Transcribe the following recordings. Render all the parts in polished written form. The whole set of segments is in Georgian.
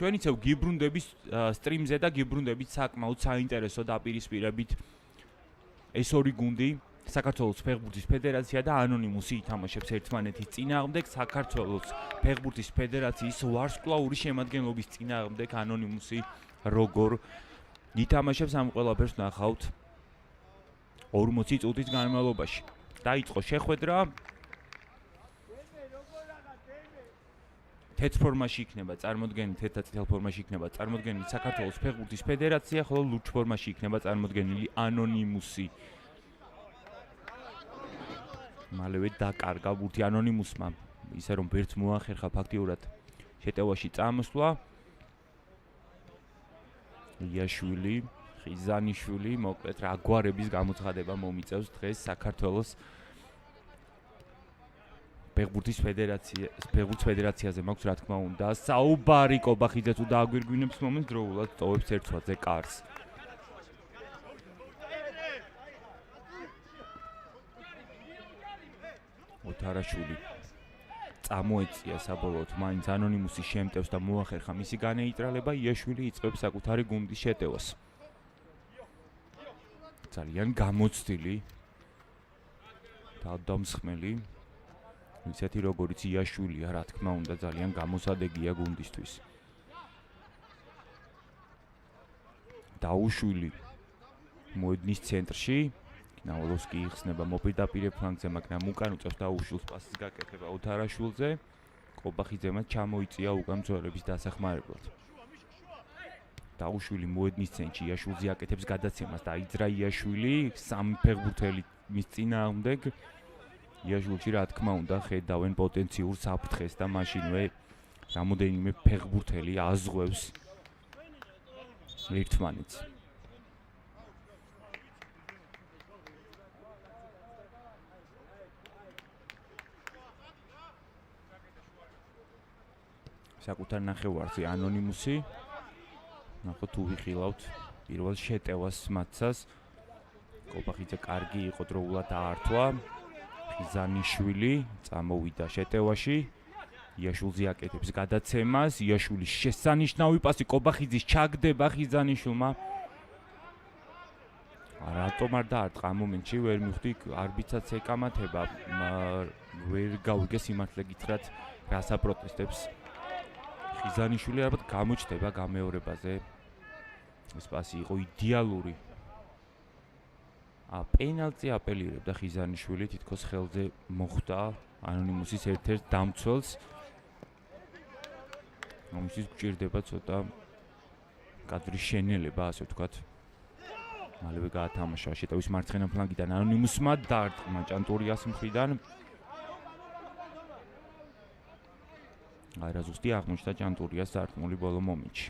ჩვენ იცავ გიბრუნდების სტრიმზე და გიბრუნდებით საკმაოდ საინტერესო დაპირისპირებით ეს ორი გუნდი საქართველოს ფეხბურთის ფედერაცია და ანონიმუსი ითამაშებს ერთმანეთის წინააღმდეგ საქართველოს ფეხბურთის ფედერაციის ვარსკვლავური შემადგენლობის წინააღმდეგ ანონიმუსი როგორ ითამაშებს ამ ყველაფერს ნახავთ 40 წუთის განმავლობაში. დაიწყო შეხვედრა. თეთრ ფორმაში იქნება წარმოდგენილი, თეთრ წითელ ფორმაში იქნება წარმოდგენილი საქართველოს ფეხბურთის ფედერაცია, ხოლო ლურჯ ფორმაში იქნება წარმოდგენილი ანონიმუსი. მალევე დაკარგა ბურთი ანონიმუსმა, ისე რომ ვერც მოახერხა ფაქტიურად შეტევაში წამოსვლა. იაშვილი, ხიზანიშვილი, მოკლედ რა გვარების გამოცხადება მომიწევს დღეს საქართველოს ფეხბურთის ფედერაციაზე მაქვს რა თქმა უნდა საუბარი კობახიძე თუ დააგვირგვინებს მომენტს დროულად ტოვებს ერთვაზე კარს. ოთარაშვილი წამოეწია საბოლოოდ მაინც ანონიმუსის შემტევს და მოახერხა მისი განეიტრალება. იაშვილი იწყებს საკუთარი გუნდის შეტევას. ძალიან გამოცდილი თავდამსხმელი ისეთი როგორიც იაშვილია, რა თქმა უნდა, ძალიან გამოსადეგია გუნდისთვის. დაუშვილი მოედნის ცენტრში, ნავალოვსკი იხსნება მოპირდაპირე ფლანგზე, მაგრამ უკან უწევს დაუშვილს პასის გაკეთება ოთარაშვილზე. კობახიძემ ჩამოიწია უკან მცველების დასახმარებლად. დაუშვილი მოედნის ცენტრში იაშვილზე აკეთებს გადაცემას და აიძრა იაშვილი სამი ფეხბურთელი მის წინააღმდეგ. იაშვილში რა თქმა უნდა ხედავენ პოტენციურ საფრთხეს და მაშინვე რამოდენიმე ფეხბურთელი აზღვევს ერთმანეთს. საკუთარ ნახევარზე ანონიმუსი. ნახოთ თუ ვიხილავთ პირველ შეტევას მათსას. კობახიძე კარგი იყო დროულად დაართვა. ხიზანიშვილი წამოვიდა შეტევაში. იაშვილზე აკეთებს გადაცემას. იაშვილის შესანიშნავი პასი კობახიძის ჩაგდება ხიზანიშვილმა. რატომ არ დაარტყა ამ მომენტში ვერ მივხვდი არბიტრაც ეკამათება. ვერ გავიგე სიმართლე გითხრათ რას აპროტესტებს. ხიზანიშვილი ალბათ გამოჩნდება გამეორებაზე. ეს პასი იყო იდეალური. პენალტი აპელირებდა ხიზანიშვილი, თითქოს ხელზე მოხვდა ანონიმუსის ერთ-ერთ დამცველს. ამისთვის გჭირდება ცოტა კადრის შენელება, ასე ვთქვათ. მალევე გაათამაშა შეტევის მარცხენა ფლანგიდან ანონიმუსმა დაარტყმა ჭანტურიას მხრიდან. აირაზუსტი აღმოჩნდა ჭანტურიას დარტყმული ბოლო მომენტში.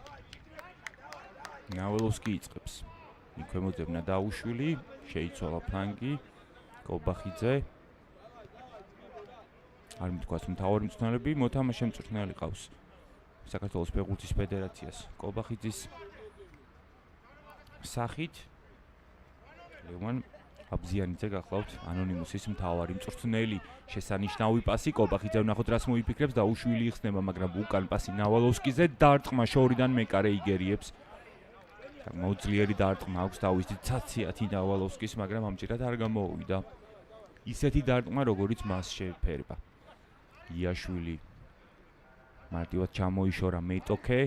ნავალოვსკი იწყებს. იქვე მოძებნა დაუშვილი, შეიცვალა ფლანგი, კობახიძე. არ მithქვას მთავარი მწვრთნელები, მოთამაშე მწვრთნელი ყავს საქართველოს ფეხბურთის ფედერაციას. კობახიძის სახით ლევან აბზიანიძე გახლავთ ანონიმუსის მთავარი მწვრთნელი. შესანიშნავი პასი კობახიძე ვნახოთ რას მოიფიქრებს და უშვილი იხსნება, მაგრამ უკან პასი ნავალოვსკიზე დარტყმა შორიდან მეკარე იგერიებს. მოძლიერი დარტყმა აქვს თავისი ცაციათი ნავალოვსკის, მაგრამ ამჭირად არ გამოუვიდა. ისეთი დარტყმა, როგორიც მას შეეფერება. იაშვილი მარტივად ჩამოიშორა მეტოქე.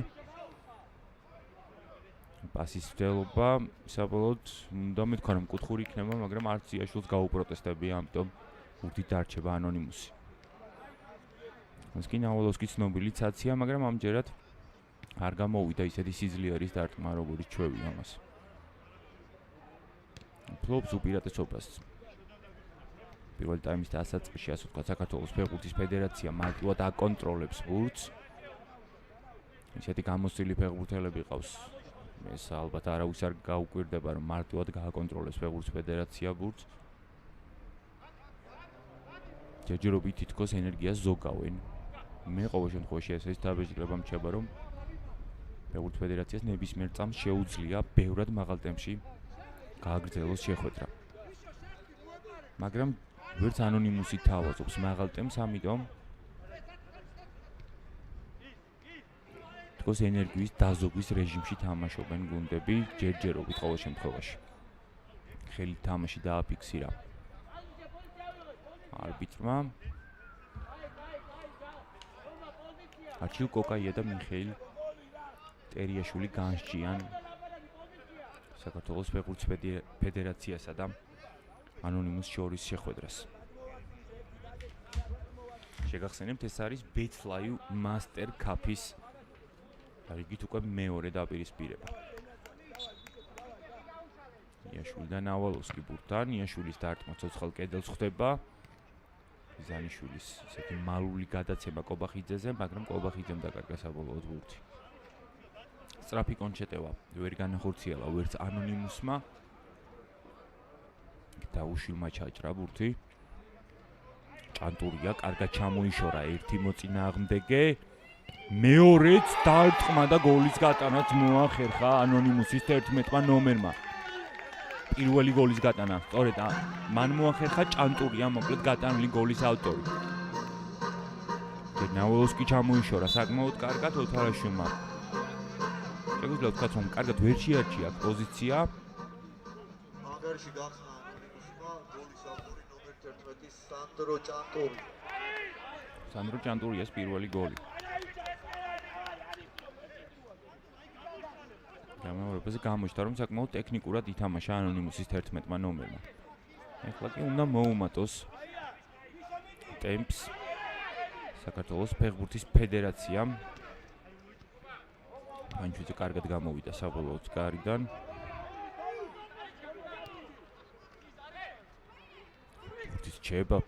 პასის მცდელობა საბოლოოდ უნდა მეთქვა რომ კუთხური იქნება, მაგრამ არც იაშვილს გაუპროტესტებია, ამიტომ ურთით დარჩება ანონიმუსი. მოსკი ნავალოვსკი ცნობილი ცაცია, მაგრამ ამჯერად არ გამოუვიდა ისეთი სიძლიერის დარტყმა, როგორიც ჩვევი ამას. ფლობს უპირატესობას. პირველ ტაიმის დასაწყისში, ასე ვთქვათ, საქართველოს ფეხბურთის ფედერაცია მარტივად აკონტროლებს ბურთს. ისეთი გამოცდილი ფეხბურთელები ყავს. ეს ალბათ არავის არ გაუკვირდება, რომ მარტივად გააკონტროლებს ფეხბურთის ფედერაცია ბურთს. ჯერჯერობით თითქოს ენერგიას ზოგავენ. მე ყოველ შემთხვევაში ეს დაბეჭდილება მჩება, რომ ფეხბურთის ფედერაციას ნებისმიერ წამს შეუძლია ბევრად მაღალ ტემპში გააგრძელოს შეხვედრა. მაგრამ ვერც ანონიმუსი თავაზობს მაღალ ტემპს, ამიტომ თითქოს ენერგიის დაზოგვის რეჟიმში თამაშობენ გუნდები ჯერჯერობით ყოველ შემთხვევაში. ხელით თამაში დააფიქსირა არბიტრმა. არჩილ კოკაია და მიხეილ ტერიაშვილი განსჯიან საქართველოს ფეხბურთის ფედერაციასა და ანონიმუს შორის შეხვედრას. შეგახსენებთ, ეს არის BetFly Master Cup-ის რიგით უკვე მეორე დაპირისპირება. იაშვილი და ნავალოვსკი ბურთთან, იაშვილის დარტყმა ცოცხალ კედელს ხვდება. იზანიშვილის ესეთი მალული გადაცემა კობახიძეზე, მაგრამ კობახიძემ დაკარგა საბოლოოდ ბურთი. სწრაფი კონჩეტევა ვერ განახორციელა ვერც ანონიმუსმა. დაუშვილმა ჩაჭრა ბურთი. ჭანტურია, კარგად ჩამოიშორა ერთი მოწინააღმდეგე. მეორეც დარტყმა და გოლის გატანაც მოახერხა ანონიმუსის 11 ნომერმა. პირველი გოლის გატანა, სწორედ მან მოახერხა ჭანტურია, მოკლედ გატანილი გოლის ავტორი. ნავალოვსკი ჩამოიშორა საკმაოდ კარგად ოთარაშვილმა. შეგვიძლია ვთქვათ, რომ კარგად ვერ შეარჩია პოზიცია. მაგარში გახსნა ანონიმუსმა გოლის ავტორი ნომერ 11 სანდრო ჭანტური. სანდრო ჭანტურიას პირველი გოლი. გამეორებაზე გამოჩნდა, რომ საკმაოდ ტექნიკურად ითამაშა ანონიმუსის 11 ნომერმა. ეხლა კი უნდა მოუმატოს ტემპს საქართველოს ფეხბურთის ფედერაციამ. მანჩუძე კარგად გამოვიდა საბოლოოდ გარიდან. ფეხბურთის ჩება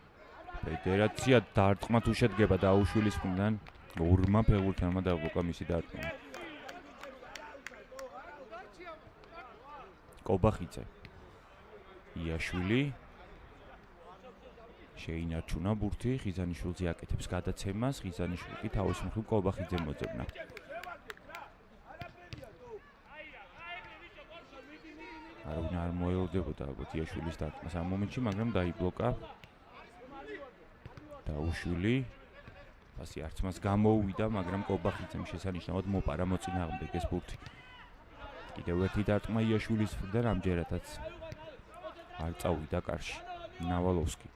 ფედერაცია დარტყმა თუ შედგება დაუშვილის მხრიდან, ორმა ფეხბურთელმა დაბლოკა მისი დარტყმა. კობახიძე იაშვილი შეინარჩუნა ბურთი, ხიზანიშვილზე აკეთებს გადაცემას, ხიზანიშვილი კი თავის მხრივ კობახიძე მოძებნა. არავინ არ მოელოდებოდა ალბათ იაშვილის დარტყმას ამ მომენტში, მაგრამ დაიბლოკა დაუშვილი. პასი არც მას გამოუვიდა, მაგრამ კობახიძემ შესანიშნავად მოპარა მოწინააღმდეგეს ბურთი. კიდევ ერთი დარტყმა იაშვილის მხრიდან, ამჯერადაც არ წავიდა კარში. ნავალოვსკი.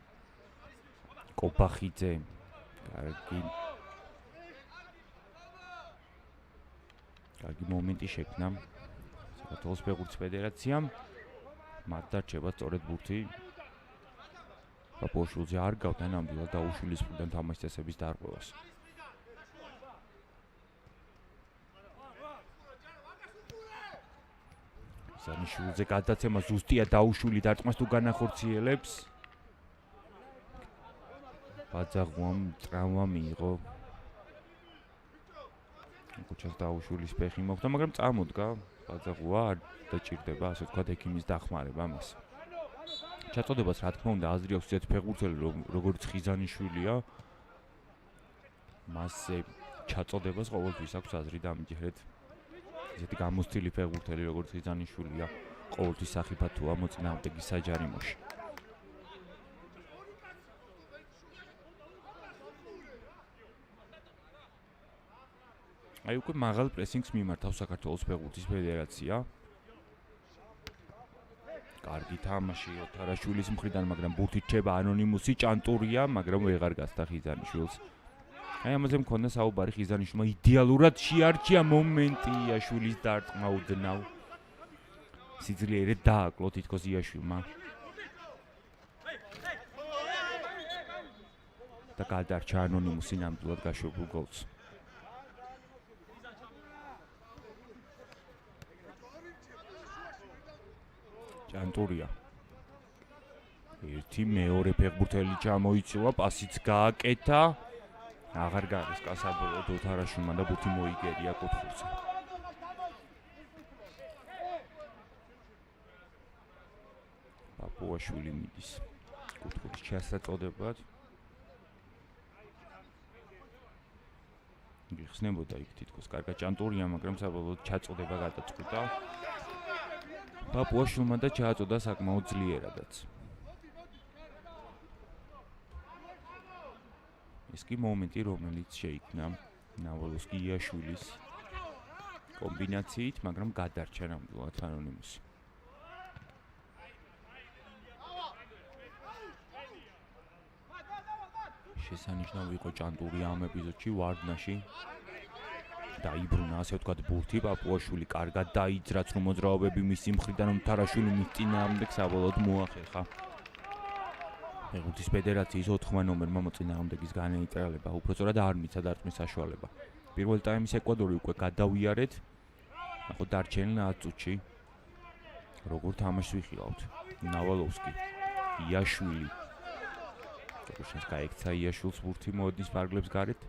კობახიძე. კარგი მომენტი შექმნა საქართველოს ფეხბურთის ფედერაციამ. მათ დარჩება სწორედ ბურთი. პაპუაშვილზე არ გავდა ნამდვილად დაუშვილის მხრიდან თამაშის წესების დარღვევას. იზანიშვილზე გადაცემა ზუსტია, დაუშვილი დარტყმას თუ განახორციელებს. ბაძაღუამ ტრავმა მიიღო. კუჩას დაუშვილის ფეხი მოხდა, მაგრამ წამოდგა. ბაძაღუა არ დაჭირდება, ასე ვთქვათ, ექიმის დახმარება მას. ჩაწოდებას რა თქმა უნდა აზრი აქვს ისეთ ფეხბურთელი როგორც ხიზანიშვილია. მასზე ჩაწოდებას ყოველთვის აქვს აზრი და ამჯერად ისეთი გამოცდილი ფეხბურთელი როგორც ხიზანიშვილია ყოველთვის სახიფათოა მოწინააღმდეგის საჯარიმოში. აი უკვე მაღალ პრესინგს მიმართავს საქართველოს ფეხბურთის ფედერაცია. კარგი თამაში ოთარაშვილის მხრიდან, მაგრამ ბურთით ჩება ანონიმუსი ჭანტურია, მაგრამ ვეღარ გასცა ხიზანიშვილს. აი ამაზე მქონდა საუბარი, ხიზანიშვილმა იდეალურად შეარჩია მომენტი იაშვილის დარტყმა უდნავ. სიძლიერე დააკლო თითქოს იაშვილმა. და გადარჩა ანონიმუსი ნამდვილად გაშვებულ გოლს. ჭანტურია. ერთი მეორე ფეხბურთელი ჩამოიცილა, პასიც გააკეთა. აღარ გარისკა საბოლოოდ ოთარაშვილმა და ბურთი მოიგერია კუთხურზე. პაპუაშვილი მიდის კუთხურის ჩასაწოდებად. გიხსნებოდა იქ თითქოს კარგად ჭანტურია, მაგრამ საბოლოოდ ჩაწოდება გადაწყვიტა. პაპუაშვილმა და ჩააწოდა საკმაოდ ძლიერადაც. ეს კი მომენტი, რომელიც შეიქმნა ნავალოვსკი იაშვილის კომბინაციით, მაგრამ გადარჩა ნამდვილად ანონიმუსი. შესანიშნავი იყო ჭანტური ამ ეპიზოდში ვარდნაში. დაიბრუნა, ასე ვთქვათ, ბურთი, პაპუაშვილი კარგად დაიძრა, რომ მოძრაობები მისი მხრიდან თარაშვილი მის წინააღმდეგ საბოლოოდ მოახერხა. ფეხბურთის ფედერაციის 4 ნომერმა მოწინააღმდეგის განეიტრალება, უпростоრად არ მიცა დარტყმის საშუალება. პირველ ტაიმის ეკვადორი უკვე გადავიარეთ. ახლა დარჩენილ 10 წუთში როგორ თამაშს ვიხილავთ. ნავალოვსკი, იაშვილი. როგორც გაიქცა იაშვილს ბურთი მოედის ფარგლებს გარეთ.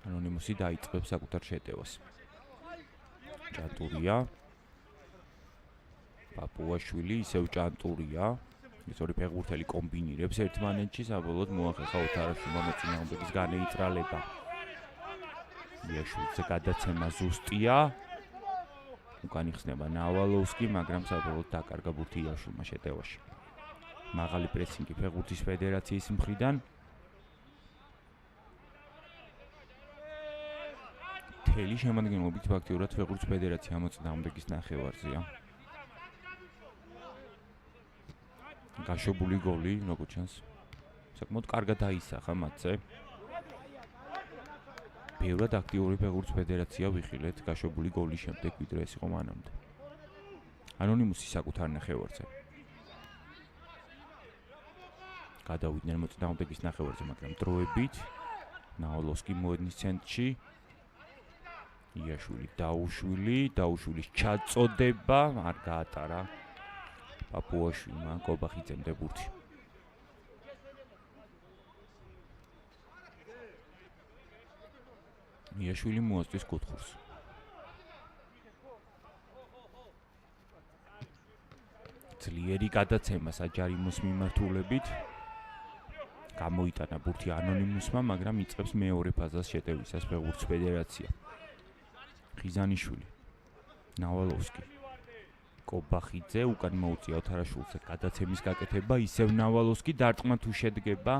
ანონიმუსი დაიწყებს საკუთარ შეტევას. ჭანტურია. პაპუაშვილი ისევ ჭანტურია. ის ორი ფეხბურთელი კომბინირებს ერთმანეთში, საბოლოოდ მოახერხა თარაშვილმა მოწინააღმდეგის განეიტრალება. იაშვილზე გადაცემა ზუსტია. უკან იხსნება ნავალოვსკი, მაგრამ საბოლოოდ დაკარგა ბურთი იაშვილმა შეტევაში. მაღალი პრესინგი ფეხბურთის ფედერაციის მხრიდან. მთელი შემადგენლობით ფაქტიურად ფეხბურთის ფედერაცია მოწინააღმდეგის ნახევარზეა. გაშვებული გოლი, როგორც ჩანს, საკმაოდ კარგად დაისახა მათზე. ბევრად აქტიური ფეხბურთის ფედერაცია ვიხილეთ გაშვებული გოლის შემდეგ, ვიდრე ეს იყო მანამდე. ანონიმუსი საკუთარ ნახევარზე. გადავიდნენ მოწინააღმდეგის ნახევარზე, მაგრამ დროებით ნავალოვსკი მოედნის ცენტრში. იაშვილი დაუშვილის ჩაწოდება არ გაატარა პაპუაშვილმა კობახიძემდე ბურთი. იაშვილი მოასწვის კუთხურს. ძლიერი გადაცემა საჯარიმოს მიმართულებით. გამოიტანა ბურთი ანონიმუსმა, მაგრამ იწყებს მეორე ფაზას შეტევისას ფეხბურთის ფედერაცია. ხიზანიშვილი, ნავალოვსკი, კობახიძე უკან მოუწია თარაშვილზე გადაცემის გაკეთება, ისევ ნავალოვსკი დარტყმა თუ შედგება.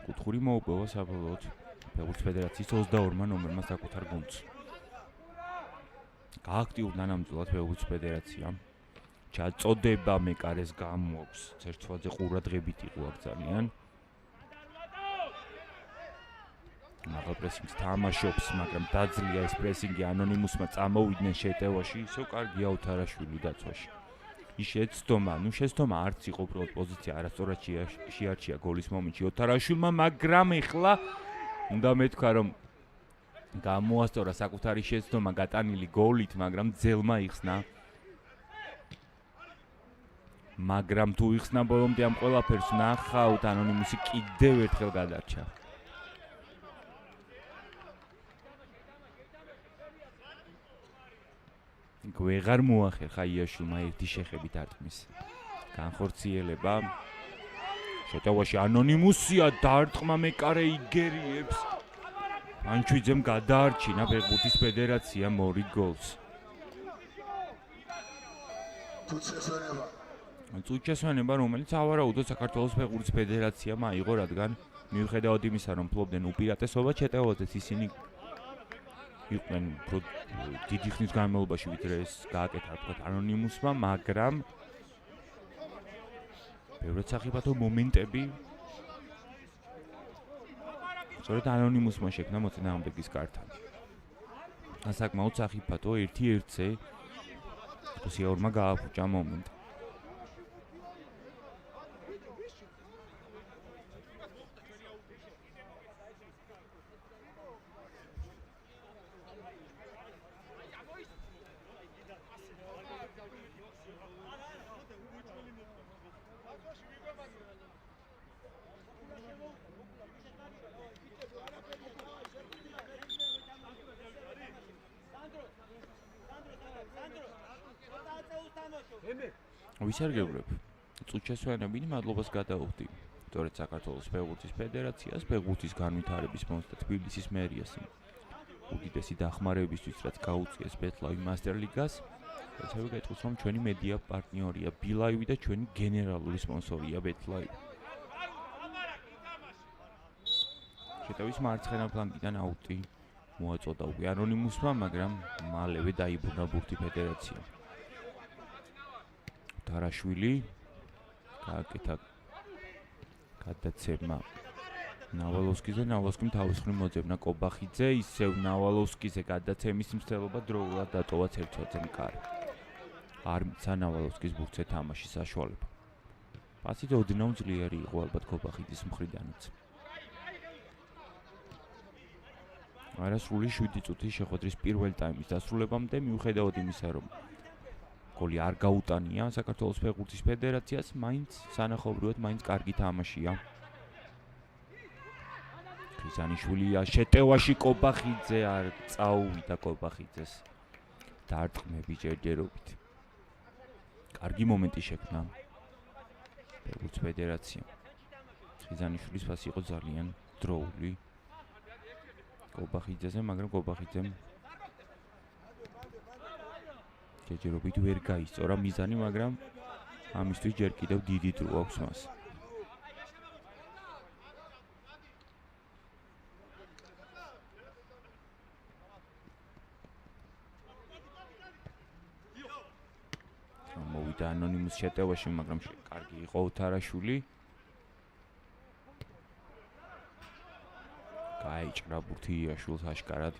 კუთხური მოუპოვა საბოლოოდ ფეხბურთის ფედერაციის 22 ნომერმა საკუთარ გუნდს. გააქტიურდა ნამდვილად ფეხბურთის ფედერაცია. ჩაწოდება მეკარეს გამოაქვს, ცერცვაძე ყურადღებით იყო აქ ძალიან. მაღალ პრესინგს თამაშობს, მაგრამ დაძლია ეს პრესინგი ანონიმუსმა წამოვიდნენ შეტევაში, ისევ კარგია თარაშვილი დაცვაში. ის შეცდომა არც იყო უბრალოდ პოზიცია არასწორად შეარჩია გოლის მომენტში თარაშვილმა, მაგრამ ეხლა უნდა მეთქვა, რომ გამოასწორა საკუთარი შეცდომა გატანილი გოლით, მაგრამ ძელმა იხსნა. მაგრამ თუ იხსნა ბოლომდე ამ ყველაფერს ნახავთ, ანონიმუსი კიდევ ერთხელ გადარჩა. გვეღარ მოახერხა იაშვილმა ერთი შეხებით არტყმის განხორციელება. შეტევაში ანონიმუსია, დარტყმა მეკარე იგერიებს. ანჩვიძემ გადაარჩინა ფეხბურთის ფედერაცია მორიგ გოლს. წუთშესვენება, რომელიც ავარაუდოდ საქართველოს ფეხბურთის ფედერაციამ აიღო, რადგან მიუხედავად იმისა, რომ ფლობდნენ უპირატესობას შეტევაზეც ისინი იყვნენ დიდი ხნის განმავლობაში, ვიდრე ეს გააკეთა თქვა ანონიმუსმა, მაგრამ ბევრად სახიფათო მომენტები სწორედ ანონიმუსმა შექმნა მოწინააღმდეგის კართან. საკმაოდ სახიფათო ერთი-ერთზე სიაურმა გააფუჭა მომენტი. ვისარგებლებ წუთშესვენებინი მადლობას გადავუხდი სწორედ საქართველოს ფეხბურთის ფედერაციას, ფეხბურთის განვითარების ფონდს და თბილისის მერიას უდიდესი დახმარებისთვის, რაც გაუწიეს ბეთლაივ მასტერ ლიგას. ესევე გეტყვის, რომ ჩვენი მედია პარტნიორია ბილაივი და ჩვენი გენერალური სპონსორია ბეთლაივი. შეტევის მარცხენა ფლანგიდან აუტი მოაწოდა უკვე ანონიმუსმა, მაგრამ მალევე დაიბრუნა ბურთი ფედერაციამ. თარაშვილი გააკეთა გადაცემა ნავალოვსკიზე, ნავალოვსკიმ თავის მხრივ მოძებნა კობახიძე, ისევ ნავალოვსკიზე გადაცემის მცდელობა დროულად დატოვა ცერცვაძე მკარი. არ მიცა ნავალოვსკის ბურთზე თამაშის საშუალება. პასით ოდნავ ძლიერი იყო ალბათ კობახიძის მხრიდანაც. არასრული 7 წუთის შეხვედრის პირველ ტაიმის დასრულებამდე მიუხედავად იმისა, რომ გოლი არ გაუტანია საქართველოს ფეხბურთის ფედერაციას, მაინც სანახაობრივად მაინც კარგი თამაშია. ხიზანიშვილია შეტევაში კობახიძე არ წაუვიდა კობახიძეს დარტყმები ჯერჯერობით. კარგი მომენტი შექმნა ფეხბურთის ფედერაციამ. ხიზანიშვილის ფასი იყო ძალიან დროული კობახიძეზე, მაგრამ კობახიძემ ჯერჯერობით ვერ გაისწორა მიზანი, მაგრამ ამისთვის ჯერ კიდევ დიდი დრო აქვს მას. მოვიდა ანონიმუს შეტევაში, მაგრამ კარგი იყო თარაშვილი. გაიჭრა ბურთი იაშვილს აშკარად.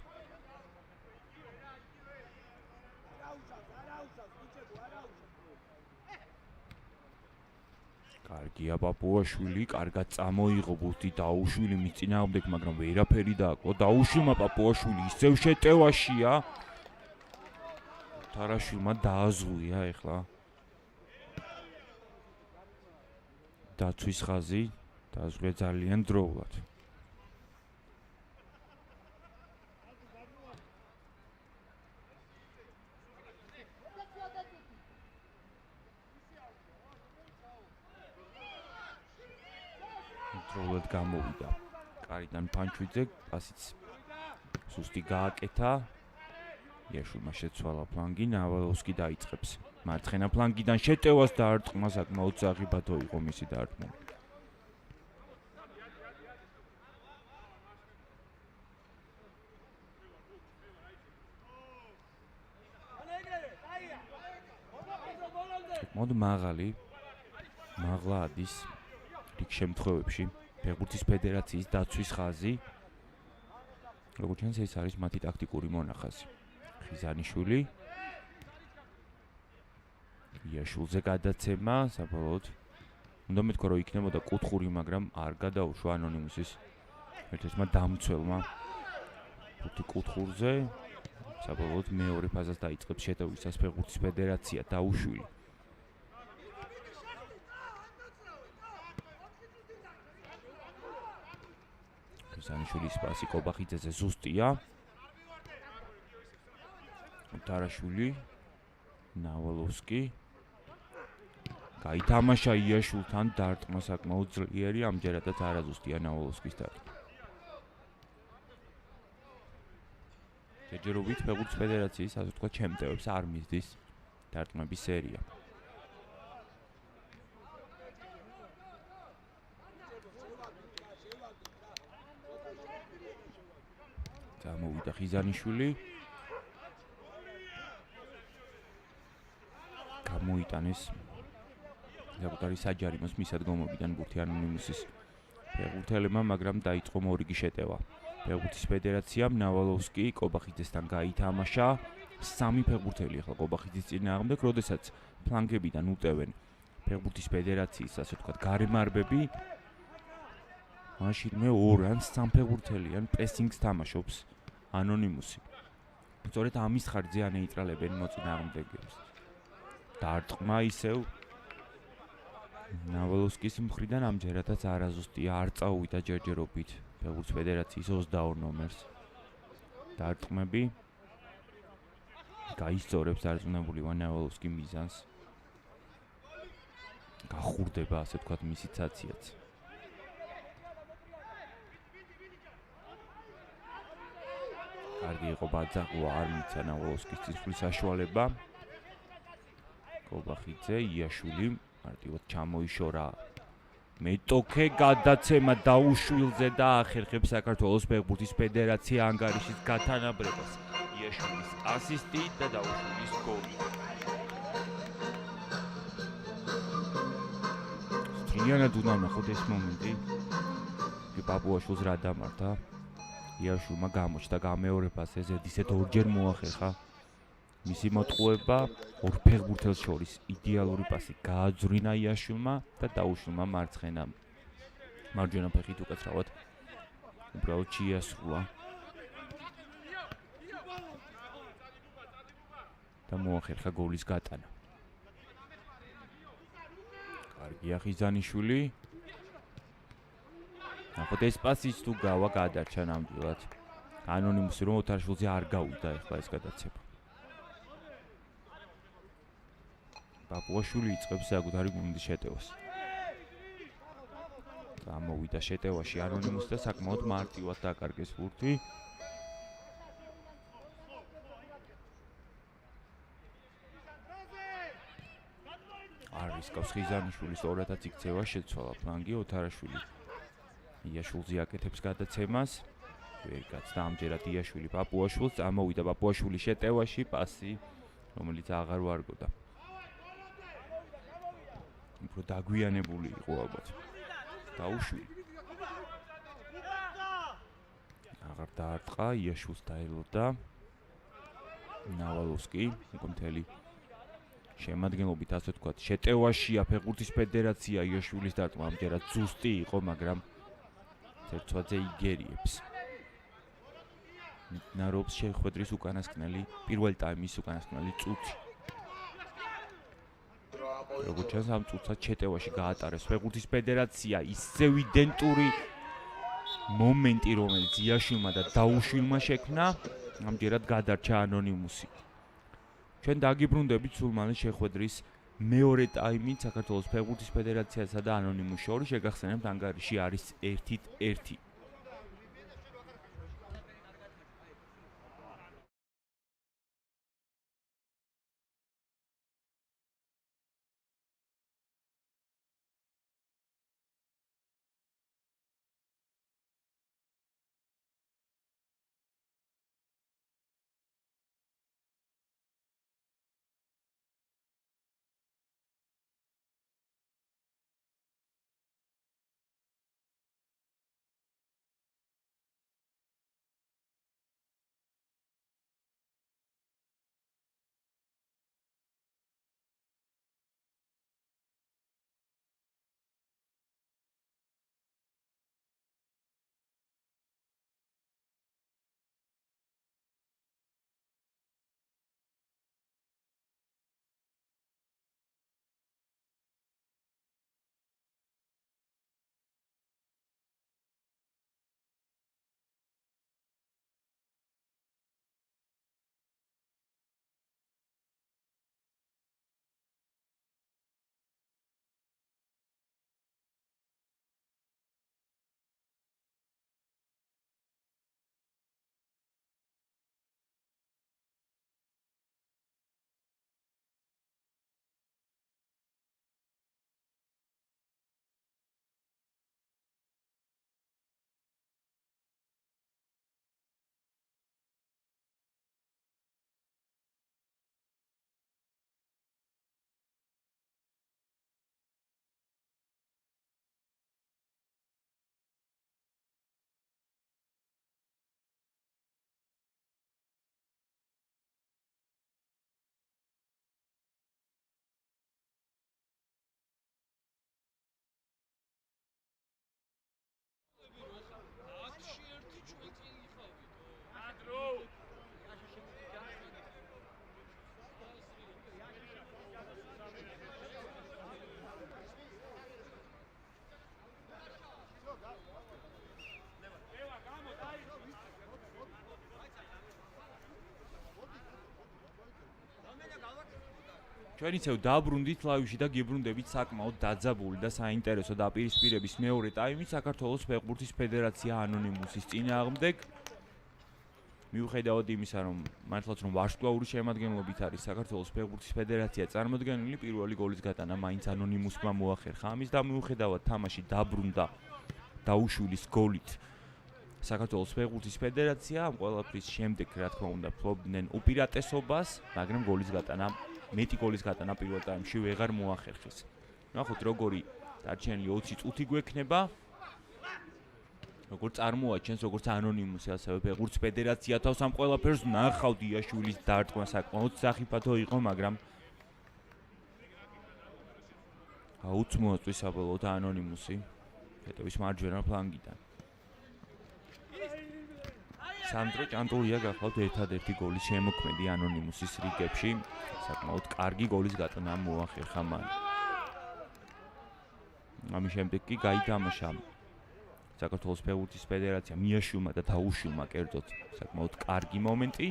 კარგია პაპუაშვილი, კარგად წამოიღო ბურთი დაუშვილი მის წინააღმდეგ, მაგრამ ვერაფერი დააკლო. დაუშვილმა პაპუაშვილი ისევ შეტევაშია. თარაშვილმა დააზღვია ეხლა. დაცვის ხაზი დააზღვია ძალიან დროულად. დროულად გამოვიდა. კარიდან ფანჩვიძე, პასიც სუსტი გააკეთა. იაშვილმა შეცვალა ფლანგი, ნავალოვსკი დაიწყებს. მარცხენა ფლანგიდან შეტევას დაარტყმა, საკმაოდ ძაღი ბათო იყო მისი დარტყმა. მოდ მაღლა ადის რიგ შემთხვევებში ფეხბურთის ფედერაციის დაცვის ხაზი. როგორც ჩანს, ეს არის მათი ტაქტიკური მონახაზი. ხიზანიშვილი იაშვილზე გადაცემა, საბოლოოდ უნდა მეთქვა, რომ იქნებოდა კუთხური, მაგრამ არ გადაუშვა ანონიმუსის ერთ-ერთმა დამცველმა ბურთი კუთხურზე. საბოლოოდ მეორე ფაზას დაიწყებს შეტევისას ფეხბურთის ფედერაცია დაუშვილი. ხიზანიშვილის პასი კობახიძეზე ზუსტია. თარაშვილი, ნავალოვსკი გაითამაშა იაშვილთან, დარტყმა საკმაოდ ძლიერი, ამჯერადაც არაზუსტია ნავალოვსკის დარტყმა. ჯერჯერობით ფეხბურთის ფედერაციის, ასე ვთქვათ, ჩემტევებს არ მისდის დარტყმების სერია. გამოვიდა ხიზანიშვილი. გამოიტანეს საკუთარი საჯარიმოს მისადგომობიდან ბურთი ანონიმუსის ფეხბურთელებმა, მაგრამ დაიწყო მორიგი შეტევა. ფეხბურთის ფედერაციამ ნავალოვსკი კობახიძესთან გაითამაშა. 3 ფეხბურთელი ახლა კობახიძის წინააღმდეგ, როდესაც ფლანგებიდან უტევენ ფეხბურთის ფედერაციის, ასე ვთქვათ, გარემარბები. მაშინ მე 2 ან 3 ფეხბურთელიან პრესინგს თამაშობს ანონიმუსი. სწორედ ამის ხარჯზე ანეიტრალებენ მოწინააღმდეგეებს. დარტყმა ისევ ნავალოვსკის მხრიდან ამჯერადაც არაზუსტია, არ წაუვიდა ჯერჯერობით ფეხბურთის ფედერაციის 22 ნომერს. დარტყმები გაისწორებს დარწმუნებული ნავალოვსკი მიზანს. გახურდება, ასე ვთქვათ, მისი ცაციაც. კარგი იყო ბაძაღვა, არ მიცა ნავალოვსკის წინსვლის საშუალება. კობახიძე, იაშვილი მარტივად ჩამოიშორა მეტოქე გადაცემა დაუშვილზე და ახერხებს საქართველოს ფეხბურთის ფედერაცია ანგარიშის გათანაბრებას. იაშვილის ასისტი და დაუშვილის გოლი. სტრიანად უნდა ნახოთ ეს მომენტი. პაპუაშვილს რა დამართა? იაშვილმა გამოჩნდა გამეორებაზე, ზედისეთ ორჯერ მოახერხა. მისი მოტყუება ორ ფეხბურთელს შორის იდეალური პასი გააძვრინა იაშვილმა და დაუშვილმა მარჯვენა ფეხით უკაცრავად უბრალოდ შეასრულა და მოახერხა გოლის გატანა. კარგია ხიზანიშვილი. ნახოთ ეს პასიც თუ გავა გადარჩა ნამდვილად. ანონიმუსი რომ ოთარაშვილზე არ გავიდა ახლა ეს გადაცემა. პაპუაშვილი იწყებს საკუთარი გუნდის შეტევას. გამოვიდა შეტევაში ანონიმუსი და საკმაოდ მარტივად დაკარგეს ბურთი. არ რისკავს ხიზანიშვილის ორადაც იქცევა შეცვალა ფლანგი ოთარაშვილი. იაშვილზე აკეთებს გადაცემას. ვერ გაცდა ამჯერად იაშვილი პაპუაშვილს, ამოვიდა პაპუაშვილი შეტევაში, პასი რომელიც აღარ ვარგოდა. უფრო დაგვიანებული იყო ალბათ. დაუშვი. აღარ დაარტყა, იაშვილს დაელოდა. ნავალოვსკი, უკვე მთელი შემადგენლობით ასე ვთქვათ, შეტევაშია ფეხბურთის ფედერაცია იაშვილის დარტყმა ამჯერად ზუსტი იყო, მაგრამ ცერცვაძე იგერიებს. ნარობს შეხვედრის უკანასკნელი, პირველ ტაიმის უკანასკნელი წუთი. როგორც ჩანს, ამ წუთსაც შეტევაში გაატარეს ფეხბურთის ფედერაცია, ისევ იდენტური მომენტი, რომელიც იაშვილმა და დაუშვილმა შექმნა, ამჯერად გადარჩა ანონიმუსი. ჩვენ დაგიბრუნდებით სულ მალე შეხვედრის მეორე ტაიმით საქართველოს ფეხბურთის ფედერაციასა და ანონიმუს შორის. შეგახსენებთ, ანგარიში არის 1-1. ჩვენ ისევ დაბრუნდით ლაივში და გიბრუნდებით საკმაოდ დაძაბული და საინტერესო დაპირისპირების მეორე ტაიმით საქართველოს ფეხბურთის ფედერაცია ანონიმუსის წინააღმდეგ. მიუხედავად იმისა, რომ მართლაც რომ ვარსკვლავური შემადგენლობით არის საქართველოს ფეხბურთის ფედერაცია წარმოდგენილი, პირველი გოლის გატანა მაინც ანონიმუსმა მოახერხა. ამის და მიუხედავად თამაში დაბრუნდა დაუშვილის გოლით საქართველოს ფეხბურთის ფედერაცია, ამ ყველაფრის შემდეგ, რა თქმა უნდა, ფლობდნენ უპირატესობას, მაგრამ მეტი გოლის გატანა პირველ ტაიმში ვეღარ მოახერხეს. ნახოთ, როგორი დარჩენილი 20 წუთი გვექნება. როგორც წარმოაჩენს, როგორც ანონიმუსი, ასევე ფეხბურთის ფედერაცია თავს ამ ყველაფერს ნახავთ იაშვილის დარტყმა საკმაოდ სახიფათო იყო, მაგრამ აუც მოაწვის საბოლოოდ ანონიმუსი შეტევის მარჯვენა ფლანგიდან. სანდრო ჭანტურია გახლავთ ერთადერთი გოლის შემოქმედი ანონიმუსის რიგებში, საკმაოდ კარგი გოლის გატანა მოახერხა მან. ამის შემდეგ კი გაითამაშა საქართველოს ფეხბურთის ფედერაცია მიაშვილმა და დაუშვილმა კერძოდ საკმაოდ კარგი მომენტი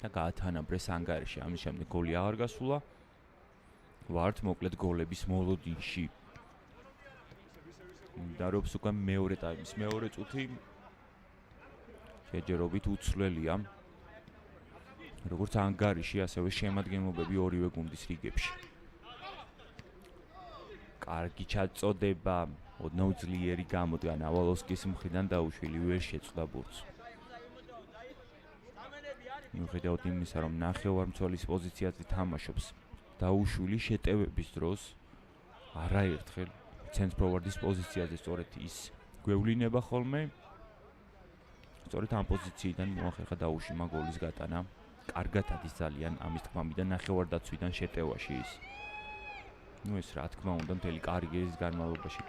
და გაათანაბრეს ანგარიში. ამის შემდეგ გოლი აღარ გასულა. ვართ მოკლედ გოლების მოლოდინში. დარობს უკვე მეორე ტაიმის მეორე წუთი. შეჯერობით უცვლელია. როგორც ანგარიში, ასევე შემადგენლობები ორივე გუნდის რიგებში. კარგი ჩაწოდება, ოდნავ ძლიერი გამოდგა ნავალოვსკის მხრიდან დაუშვილი ვერ შეწყდა ბურთს. მიუხედავად იმისა, რომ ნახევარმცველის პოზიციაზე თამაშობს, დაუშვილი შეტევების დროს არაერთხელ ცენტრფორვარდის პოზიციაზე სწორედ ის გვევლინება ხოლმე. სწორედ ამ პოზიციიდან მოახერხა დაუშვილმა გოლის გატანა. კარგად ადის ძალიან ამის თქმამდე ნახევარდაცვიდან შეტევაში ის. ეს რა თქმა უნდა მთელი კარიერის განმავლობაში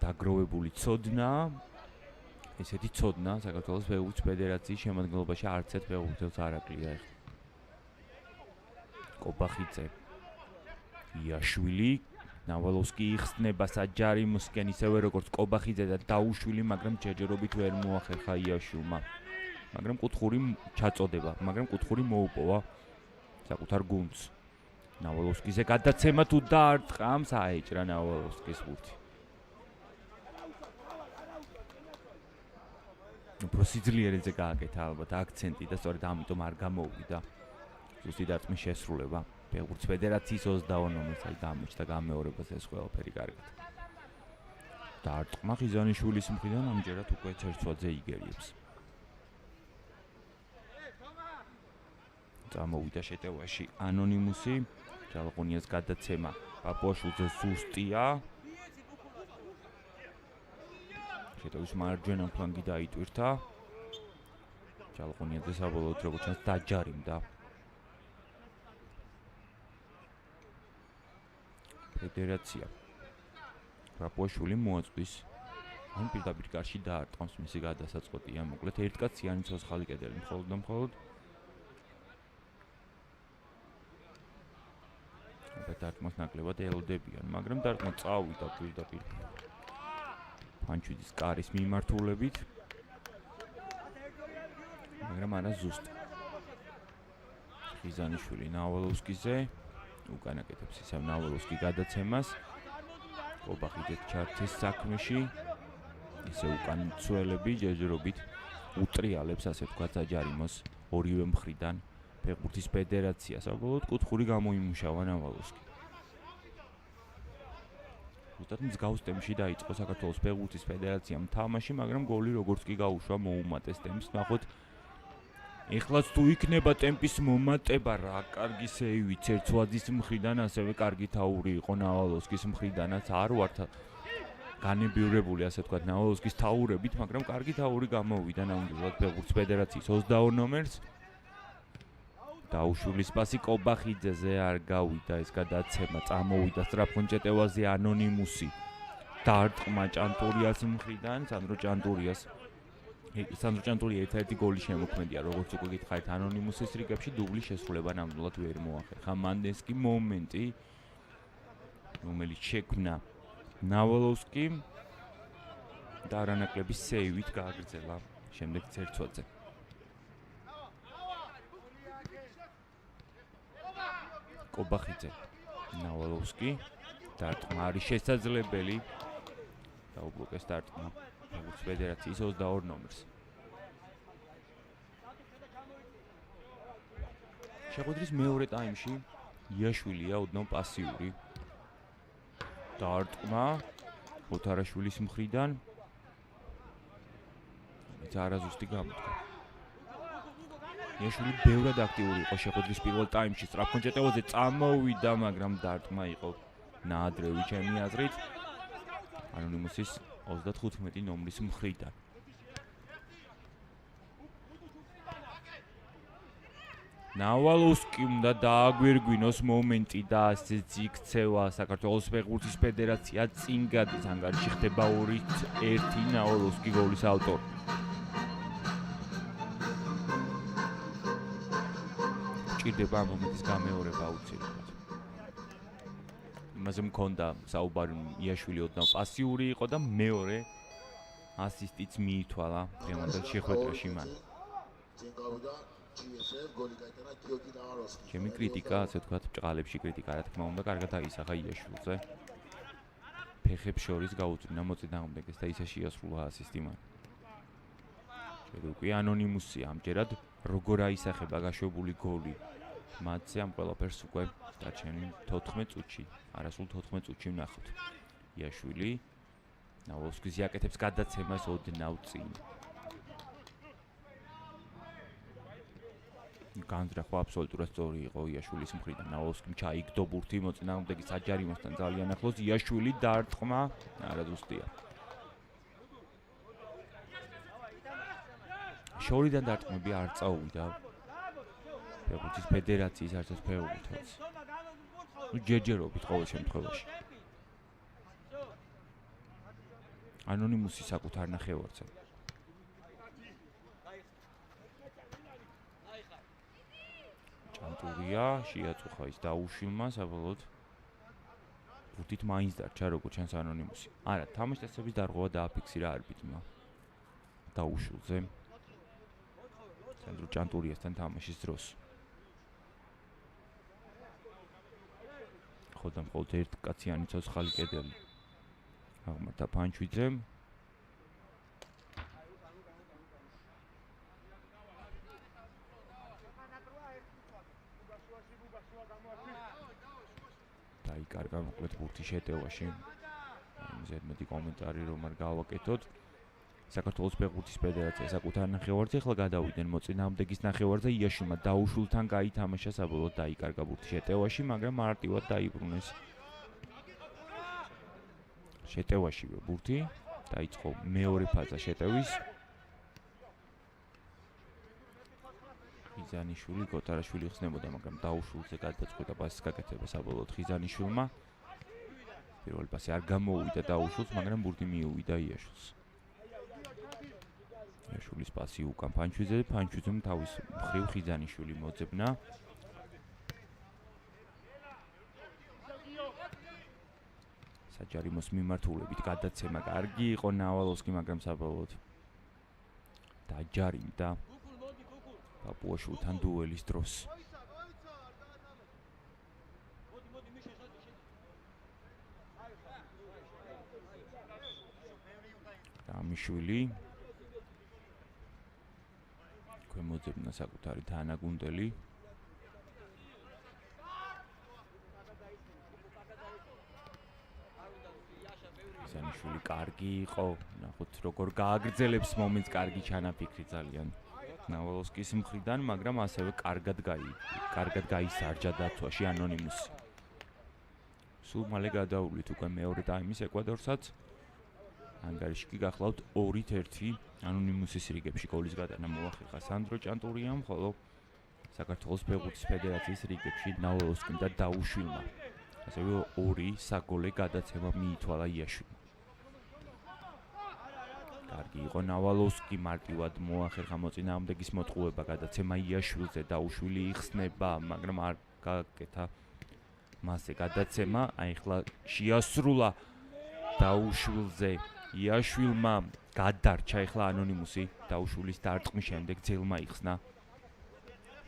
დაგროვებული ცოდნა, ესეთი ცოდნა საქართველოს ფეხბურთის ფედერაციის შემადგენლობაში არც ერთ ფეხბურთელს არ აკლია ეხლა. კობახიძე, იაშვილი, ნავალოვსკი იხსნება საჯარიმოსკენ ისევე როგორც კობახიძე და დაუშვილი, მაგრამ ჯერჯერობით ვერ მოახერხა იაშვილმა. მაგრამ კუთხური ჩაწოდება, მაგრამ კუთხური მოუპოვა საკუთარ გუნდს. ნავალოვსკიზე გადაცემა თუ დაარტყამს, აეჭრა ნავალოვსკის ბურთი. უფრო სიძლიერეზე გააკეთა ალბათ აქცენტი და სწორედ ამიტომ არ გამოვიდა ზუსტი დარტყმის შესრულება. ფეხბურთის ფედერაციის 22 ნომერს აი გამოჩნდა გამეორებას ეს ყველაფერი კარგად. დარტყმა ხიზანიშვილის მხრიდან ამჯერად უკვე ცერცვაძე იგერიებს. წამოვიდა შეტევაში ანონიმუსი, ჯალყონიას გადაცემა პაპუაშვილზე ზუსტია. შეტევის მარჯვენა ფლანგი დაიტვირთა. ჯალყონიაძე საბოლოოდ როგორც ჩანს დაჯარიმდა. ფედერაცია პაპუაშვილი მოაწვის. ან პირდაპირ კარში დაარტყამს მისი გადასაწყვეტია. მოკლედ ერთ კაცი ანიცოს ხალი კედელი მხოლოდ და მხოლოდ. დარტყმას ნაკლებად ელოდებიან, მაგრამ დარტყმა წავიდა პირდაპირ ფანჩუდის კარის მიმართულებით. მაგრამ არა ზუსტ. ხიზანიშვილი ნავალოვსკიზე უკან აკეთებს ისევ ნავალოვსკი გადაცემას. კობახიძე ჩართეს საქმეში. ისე უკან მცველები ჯერჯერობით უტრიალებს, ასე ვთქვათ, საჯარიმოს ორივე მხრიდან. ფეხბურთის ფედერაცია საბოლოოდ კუთხური გამოიმუშავა ნავალოვსკი. ზუსტად მსგავს ტემპში დაიწყო საქართველოს ფეხბურთის ფედერაციამ თამაში, მაგრამ გოლი როგორც კი გაუშვა მოუმატეს ტემპს. ნახოთ, ეხლაც თუ იქნება ტემპის მომატება, რა კარგი სეივი ცერცვაძის მხრიდან, ასევე კარგი თაური იყო ნავალოვსკის მხრიდანაც. არ ვართ განებივრებული, ასე ვთქვათ, ნავალოვსკის თაურებით, მაგრამ კარგი თაური გამოვიდა ნამდვილად ფეხბურთის ფედერაციის 22 ნომერს. დაუშვილის პასი კობახიძეზე არ გავიდა ეს გადაცემა, წამოვიდა სწრაფონჭეტევაზე ანონიმუსი. დარტყმა ჭანტურიას მხრიდან, სანდრო ჭანტურია ერთ-ერთი გოლის შემოქმედია, როგორც უკვე გითხარით, ანონიმუსის რიგებში დუბლის შესრულება ნამდვილად ვერ მოახერხა. მანდეს კი მომენტი, რომელიც შექმნა ნავალოვსკიმ და არანაკლების სეივით გააგრძელა შემდეგ ცერცვაძე. კობახიძე, ნავალოვსკი, დარტყმა არის შესაძლებელი. დაუბლოკეს დარტყმა ფეხბურთის ფედერაციის 22 ნომერს. შეხვედრის მეორე ტაიმში იაშვილია ოდნავ პასიური. დარტყმა ოთარაშვილის მხრიდან. ეს არაზუსტი გამოდგა. იაშვილი ბევრად აქტიური იყო შეხვედრის პირველ ტაიმში, სწრაფმოჭეტევაზე წამოვიდა, მაგრამ დარტყმა იყო ნაადრევი ჩემი აზრით. ანონიმუსის 35 ნომრის მხრიდან. ნავალოვსკი უნდა დააგვირგვინოს მომენტი და ასეც იქცევა საქართველოს ფეხბურთის ფედერაცია წინ გადის ანგარიში ხდება 2-1 ნავალოვსკი გოლის ავტორი. ჭირდება ამ მომენტის გამეორება აუცილებლად. იმაზე მქონდა საუბარი იაშვილი ოდნავ პასიური იყო და მეორე ასისტიც მიითვალა დღევანდელ შეხვედრაში მან. ჩემი კრიტიკა, ასე ვთქვათ, ბრჭყალებში კრიტიკა, რა თქმა უნდა, კარგად აისახა იაშვილზე. ფეხებს შორის გაუწვნა მოწინააღმდეგეს და ისე შეასრულა ასისტი მან. შედე უკვე ანონიმუსი ამჯერად როგორ აისახება გაშვებული გოლი. მათზე ამ ყველაფერს უკვე დარჩენილ 14 წუთში, არასრულ 14 წუთში ვნახავთ. იაშვილი ნავალოვსკის აკეთებს გადაცემას ოდნავ წინ. განზრახვა აბსოლუტურად სწორი იყო იაშვილის მხრიდან. ნავალოვსკიმ ჩაიგდო ბურთი მოწინააღმდეგის საჯარიმოსთან ძალიან ახლოს. იაშვილი დარტყმა არაზუსტია. შორიდან დარტყმები არ წაუვიდა ფეხბურთის ფედერაციის არცერთ ფეხბურთელს. ჯერჯერობით ყოველ შემთხვევაში. ანონიმუსი საკუთარ ნახევარზე. ჭანტურია, შეაწუხა ის დაუშვილმა საბოლოოდ. ბურთით მაინც დარჩა როგორც ჩანს ანონიმუსი. არა, თამაშწესების დარღვევა დააფიქსირა არბიტრმა. დაუშვილზე. სანდრო ჭანტურიასთან თამაშის დროს. ხოდა მხოლოდ ერთ კაციანი ცოცხალი კედელი. აღმართა ფანჩვიძემ. დაიკარგა მოკლედ ბურთი შეტევაში. ზედმეტი კომენტარი რომ არ გავაკეთოთ. საქართველოს ფეხბურთის ფედერაცია საკუთარ ნახევარზე ახლა გადავიდნენ მოწინააღმდეგის ნახევარზე. იაშვილმა დაუშვილთან გაითამაშა, საბოლოოდ დაიკარგა ბურთი შეტევაში, მაგრამ მარტივად დაიბრუნეს. შეტევაშივე ბურთი დაიწყო მეორე ფაზა შეტევის. ხიზანიშვილი გოტარაშვილი ხსნებოდა, მაგრამ დაუშვილზე გადაწყვეტა პასის გაკეთება საბოლოოდ ხიზანიშვილმა. პირველი პასი არ გამოუვიდა დაუშვილს, მაგრამ ბურთი მიუვიდა იაშვილს. იაშვილის პასი უკან ფანჩვიძე, ფანჩვიძემ თავის მხრივ ხიზანიშვილი მოძებნა. საჯარიმოს მიმართულებით გადაცემა კარგი იყო ნავალოვსკი, მაგრამ საბოლოოდ დაჯარიმდა პაპუაშვილთან დუელის დროს. რამიშვილი მოძებნა საკუთარი თანაგუნდელი. ხიზანიშვილი კარგი იყო, ნახოთ როგორ გააგრძელებს მომენტს, კარგი ჩანაფიქრი ძალიან ნავალოვსკის მხრიდან, მაგრამ ასევე კარგად გაისარჯა დაცვაში ანონიმუსი. სულ მალე გადავuvlit უკვე მეორე ტაიმის ეკვადორსაც. ანგარიში კი გახლავთ 2-1 ანონიმუსის რიგებში. გოლის გატანა მოახერხა სანდრო ჭანტურიამ, ხოლო საქართველოს ფეხბურთის ფედერაციის რიგებში ნავალოვსკიმ და დაუშვილმა. ასევე 2 საგოლე გადაცემა მიითვალა იაშვილმა. კარგი იყო ნავალოვსკი, მარტივად მოახერხა მოწინააღმდეგის მოტყუება, გადაცემა იაშვილზე, დაუშვილი იხსნება, მაგრამ არ გაკეთა მასე გადაცემა. აი ახლა შეასრულა დაუშვილზე. იაშვილმა გადარჩა ახლა ანონიმუსი დაუშვილის დარტყმის შემდეგ ძელმა იხსნა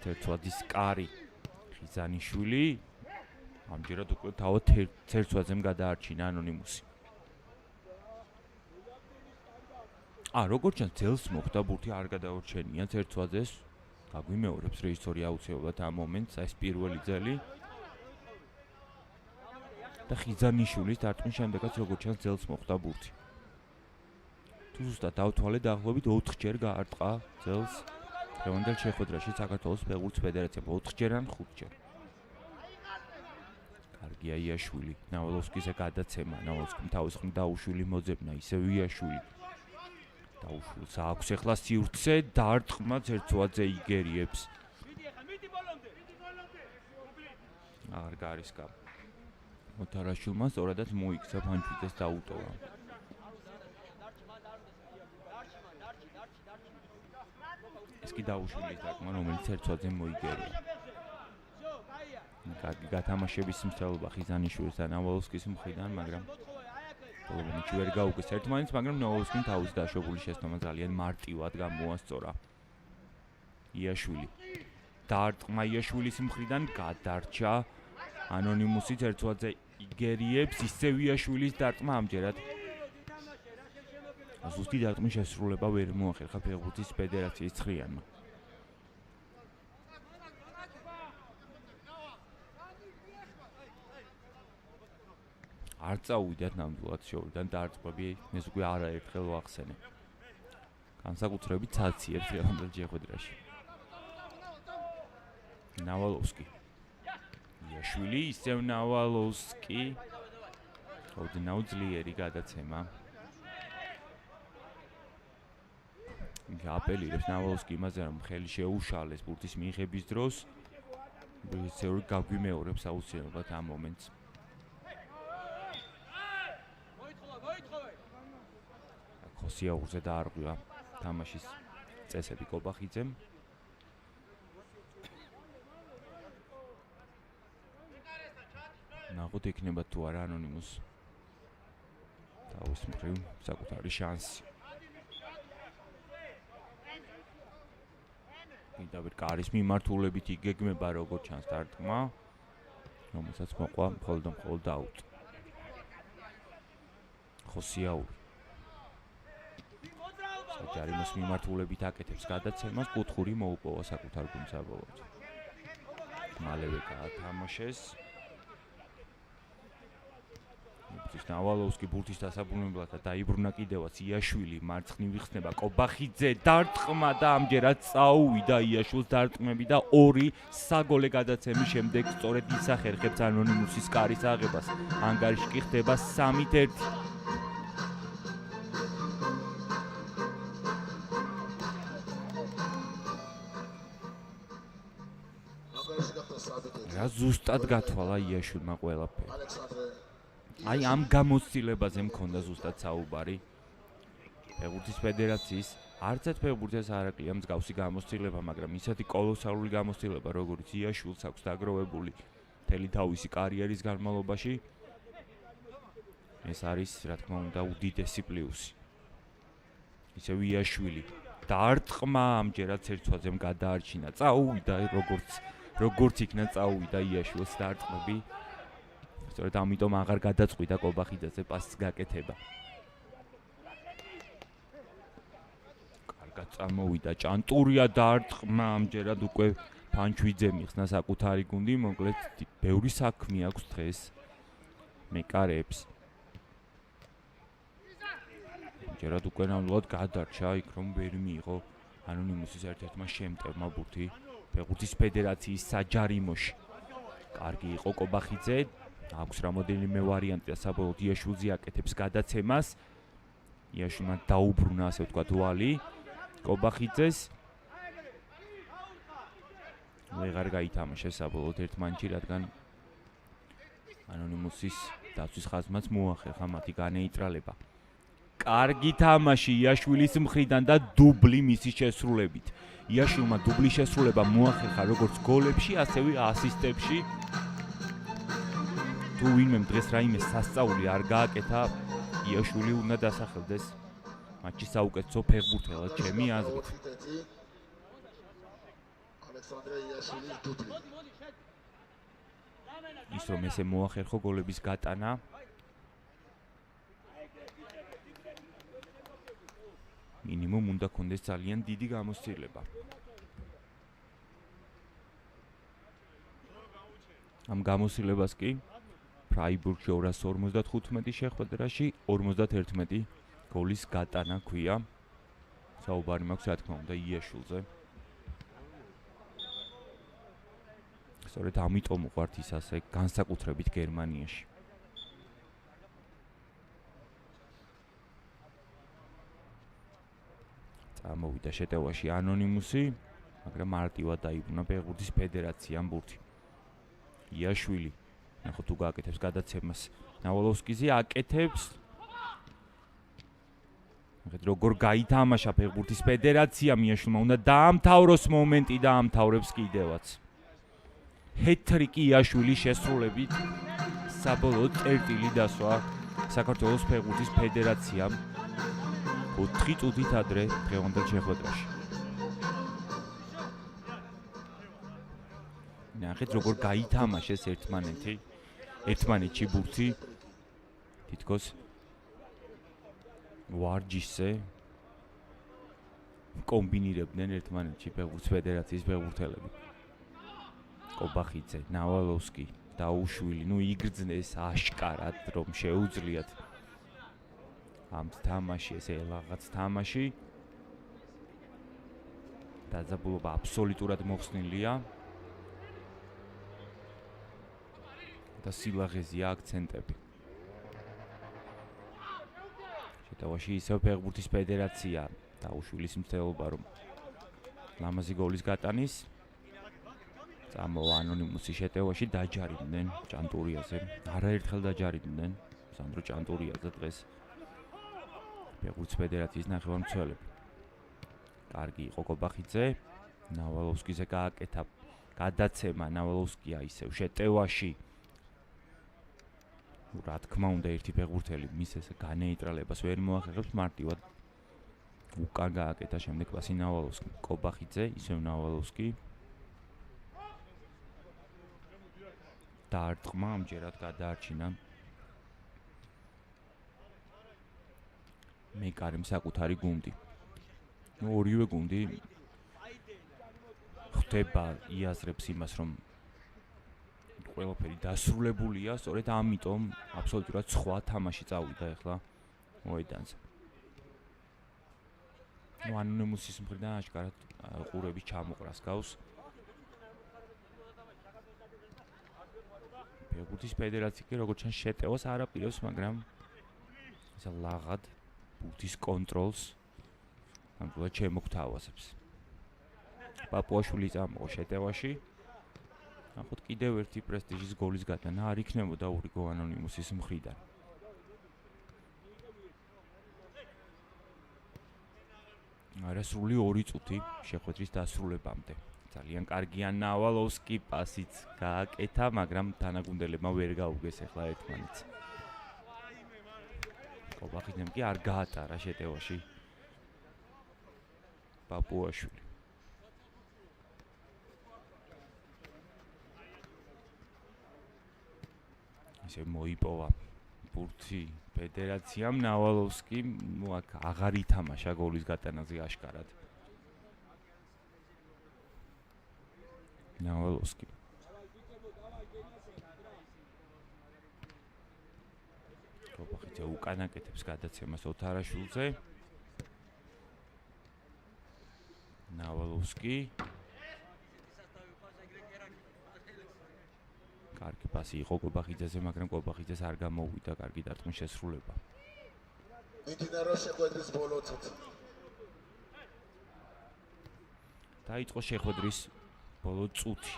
თერცვაძის კარი. ხიზანიშვილი ამჯერად უკვე თავად თერცვაძემ გადაარჩინა ანონიმუსი. როგორც ჩანს ძელს მოხდა ბურთი არ გადაურჩენია თერცვაძეს. გაგვიმეორებს რეჟისორი აუცილებლად ამ მომენტს, ეს პირველი ძელი. და ხიზანიშვილის დარტყმის შემდეგაც როგორც ჩანს ძელს მოხვდა ბურთი. თუ ზუსტად დავთვალე დაახლოებით 4-ჯერ გაარტყა ძელს დღევანდელ შეხვედრაში საქართველოს ფეხბურთის ფედერაციამ 4-ჯერ ან 5-ჯერ. კარგია იაშვილი, ნავალოვსკიზე გადაცემა, ნავალოვსკიმ თავის ხმ დაუშვილი მოძებნა, ისევ იაშვილი. დაუშვილს აქვს ახლა სივრცე, დარტყმა ზერცვაძე იგერიებს. აღარ გარისკა. მოთარაშვილმა სწორადაც მოიქცა ფანჩვიძეს დაუტოვა. ეს კი დაუშვილის დარტყმა, რომელიც ზერცვაძემ მოიგერია. კარგი გათამაშების მსვლელობა ხიზანიშვილის და ნავალოვსკის მხრიდან, მაგრამ ბოლომდე ვერ გაუგეს ერთმანეთს, მაგრამ ნავალოვსკიმ თავის დაშვებული შეცდომა ძალიან მარტივად გამოასწორა. იაშვილი. დარტყმა იაშვილის მხრიდან გადარჩა ანონიმუსი ზერცვაძე იგერიებს, ისევ იაშვილის დარტყმა ამჯერად. ზუსტი დარტყმის შესრულება ვერ მოახერხა ფეხბურთის ფედერაციის ცხრიანმა. არ წავიდათ ნამდვილად შოუდან დარტყმები, ეს უკვე არაერთხელ ვახსენე. განსაკუთრებით ცაციებს დღევანდელ შეხვედრაში. ნავალოვსკი. იაშვილი, ისევ ნავალოვსკი. ოდნავ ძლიერი გადაცემა. აპელირებს ნავალოვსკი იმაზე, რომ ხელი შეუშალეს ბურთის მიიღების დროს. რეჟისორი გაგვიმეორებს აუცილებლად ამ მომენტს. ხოსიაურზე დაარღვია თამაშის წესები კობახიძემ. ნახოთ იქნება თუ არა ანონიმუს თავის მხრივ საკუთარი შანსი. კიდევ კარის მიმართულებით იგეგმება როგორც ჩანს დარტყმა, რომელსაც მოყვა მხოლოდ აუტ. ხოსიაური ჯარიმოს მიმართულებით აკეთებს გადაცემას, კუთხური მოუპოვა საკუთარ გუნდსაბოლოოდ. მალევე გაათამაშეს. ნავალოვსკი ბურთის დასაბრუნებლად და დაიბრუნა კიდევაც იაშვილი, მარცხნივ იხსნება კობახიძე, დარტყმა და ამჯერად წაუვიდა იაშვილს დარტყმები და 2 საგოლე გადაცემის შემდეგ სწორედ ისახერხებს ანონიმუსის კარის აღებას. ანგარიში კი ხდება 3-1. რა ზუსტად გათვალა იაშვილმა ყველაფერი. აი ამ გამოცდილებაზე მქონდა ზუსტად საუბარი. ფეხბურთის ფედერაციის არც ერთ ფეხბურთელს არ აკლია მსგავსი გამოცდილება, მაგრამ ისეთი კოლოსალური გამოცდილება, როგორც იაშვილს აქვს დაგროვებული მთელი თავისი კარიერის განმავლობაში, ეს არის, რა თქმა უნდა, უდიდესი პლუსი. ისევ იაშვილი დარტყმა ამჯერად ზერცვაძემ გადაარჩინა. წაუვიდა როგორც იქნა წაუვიდა იაშვილს დარტყმები. სწორედ ამიტომ აღარ გადაწყვიტა კობახიძეზე პასის გაკეთება. კარგად წამოვიდა ჭანტურია დარტყმა, ამჯერად უკვე ფანჩვიძემ იხსნა საკუთარი გუნდი, მოკლედ ბევრი საქმე აქვს დღეს მეკარეებს. ამჯერად უკვე ნამდვილად გადარჩა იქ, რომ ვერ მიიღო ანონიმუსის ერთ-ერთმა შემტევმა ბურთი ფეხბურთის ფედერაციის საჯარიმოში. კარგი იყო კობახიძე. აქვს რამოდენიმე ვარიანტი და საბოლოოდ იაშვილზე აკეთებს გადაცემას. იაშვილმა დაუბრუნა, ასე ვთქვათ, ვალი კობახიძეს. ვეღარ გაითამაშა საბოლოოდ ერთ მანჩი, რადგან ანონიმუსის დაცვის ხაზმაც მოახერხა მათი განეიტრალება. კარგი თამაში იაშვილის მხრიდან და დუბლი მისი შესრულებით. იაშვილმა დუბლის შესრულება მოახერხა როგორც გოლებში, ასევე ასისტებში. თუ ვინმემ დღეს რაიმე სასწაული არ გააკეთა, იაშვილი უნდა დასახელდეს მატჩის საუკეთესო ფეხბურთელად, ჩემი აზრით. ის რომ ესე მოახერხო გოლების გატანა, მინიმუმ უნდა კონდეს ძალიან დიდი გამოცდილება. ამ გამოსილებას კი ფრაიბურგში 255 შეხვედრაში 51 გოლის გატანა ქვია. საუბარი მაქვს რა თქმა უნდა იაშვილზე. სწორედ ამიტომ უყვართ ის ასე განსაკუთრებით გერმანიაში. წამოვიდა შეტევაში ანონიმუსი, მაგრამ მარტივად დაიბრუნა ფეხბურთის ფედერაციამ ბურთი. იაშვილი, ნახოთ თუ გააკეთებს გადაცემას. ნავალოვსკიზე აკეთებს. ნახეთ როგორ გაითამაშა ფეხბურთის ფედერაციამ იაშვილმა, უნდა დაამთავროს მომენტი და ამთავრებს კიდევაც. ჰეტრიკი იაშვილის შესრულებით საბოლოოდ წერტილი დასვა საქართველოს ფეხბურთის ფედერაციამ 4 წუთით ადრე დღევანდელ შეხვედრაში. ნახეთ როგორ გაითამაშეს ერთმანეთში ბურთი თითქოს ვარჯიშზე კომბინირებდნენ ერთმანეთში ფეხბურთის ფედერაციის ფეხბურთელები. კობახიძე, ნავალოვსკი, დაუშვილი, იგრძნეს აშკარად რომ შეუძლიათ ამ თამაში, ესე რაღაც თამაში. დაძაბულობა აბსოლუტურად მოხსნილია. და სილაღეზია აქცენტები. შეტევაში ისევ ფეხბურთის ფედერაცია დაუშვილის მცდელობა რომ ლამაზი გოლის გატანის. წამოვა ანონიმუსი შეტევაში დაჯარიმდნენ ჭანტურიაზე. არაერთხელ დაჯარიმდნენ სანდრო ჭანტურიაზე დღეს ფეხბურთის ფედერაციის ნახევარმცველები. კარგი იყო კობახიძე, ნავალოვსკიზე გააკეთა გადაცემა, ნავალოვსკია ისევ შეტევაში. რა თქმა უნდა ერთი ფეხბურთელი მის ეს განეიტრალებას ვერ მოახერხებს მარტივად უკან გააკეთა შემდეგ პასი ნავალოვსკი, კობახიძე, ისევ ნავალოვსკი. დაარტყმა ამჯერად გადაარჩინა მეკარემ საკუთარი გუნდი. ორივე გუნდი ხდება იაზრებს იმას რომ ყველაფერი დასრულებულია, სწორედ ამიტომ აბსოლუტურად სხვა თამაში წავიდა ახლა მოედანზე. ანონიმუსის მხრიდან აშკარად ყურების ჩამოყრას გავს. ფეხბურთის ფედერაცია კი როგორც ჩანს შეტევას არ აპირებს, მაგრამ ისე ლაღად ბურთის კონტროლს ამგვარად შემოგთავაზებს. პაპუაშვილი წამოვა შეტევაში. ნახოთ კიდევ ერთი პრესტიჟის გოლის გატანა არ იქნებოდა ურიგო ანონიმუსის მხრიდან. არასრული 2 წუთი შეხვედრის დასრულებამდე. ძალიან კარგია ნავალოვსკი პასიც გააკეთა, მაგრამ თანაგუნდელებმა ვერ გაუგეს ახლა ერთმანეთს. კობახიძემ კი არ გაატარა შეტევაში პაპუაშვილი. ისე მოიპოვა ბურთი ფედერაციამ, ნავალოვსკი აქ აღარ ითამაშა გოლის გატანაზე აშკარად. ნავალოვსკი კობახიძე უკან აკეთებს გადაცემას ოთარაშვილზე. ნავალოვსკი კარგი პასი იყო კობახიძეზე, მაგრამ კობახიძეს არ გამოუვიდა კარგი დარტყმის შესრულება. მიმდინარე შეხვედრის ბოლო წუთი. დაიწყო შეხვედრის ბოლო წუთი.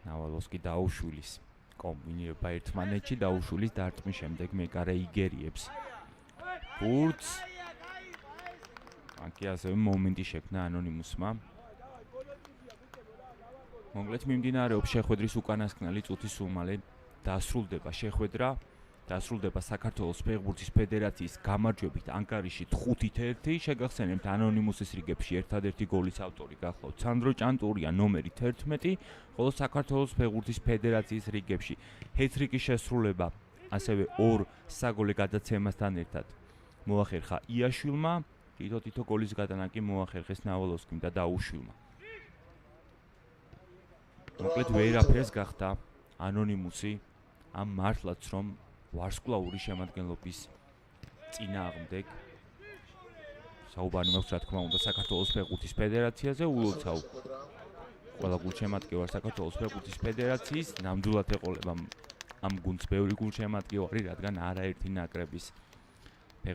ნავალოვსკი დაუშვილის კომბინირება ერთმანეთში, დაუშვილის დარტყმის შემდეგ მეკარე იგერიებს ბურთს. აქ ასევე მომენტი შექმნა ანონიმუსმა. მონგლეთ მიმდინარეობს შეხვედრის უკანასკნელი წუთის უმალე დასრულდება შეხვედრა, დასრულდება საქართველოს ფეხბურთის ფედერაციის გამარჯვებით ანგარიში 5-1. შეგახსენებთ ანონიმუსის რიგებში ერთადერთი გოლის ავტორი გახლავთ სანდრო ჭანტურია ნომერი 11, ხოლო საქართველოს ფეხბურთის ფედერაციის რიგებში ჰეტრიკის შესრულება, ასევე 2 საგოლე გადაცემასთან ერთად მოახერხა იაშვილმა, თითო გოლის გატანა კი მოახერხეს ნავალოვსკიმ და დაუშვილმა. მოკლედ ვერაფერს გახდა ანონიმუსი ამ მართლაც რომ ვარსკვლავური შემადგენლობის წინააღმდეგ საუბარი მაქვს რა თქმა უნდა საქართველოს ფეხბურთის ფედერაციაზე ულოცავ ყველა გულშემატკივარ საქართველოს ფეხბურთის ფედერაციის ნამდვილად ეყოლება ამ გუნდს ბევრი გულშემატკივარი რადგან არაერთი ნაკრების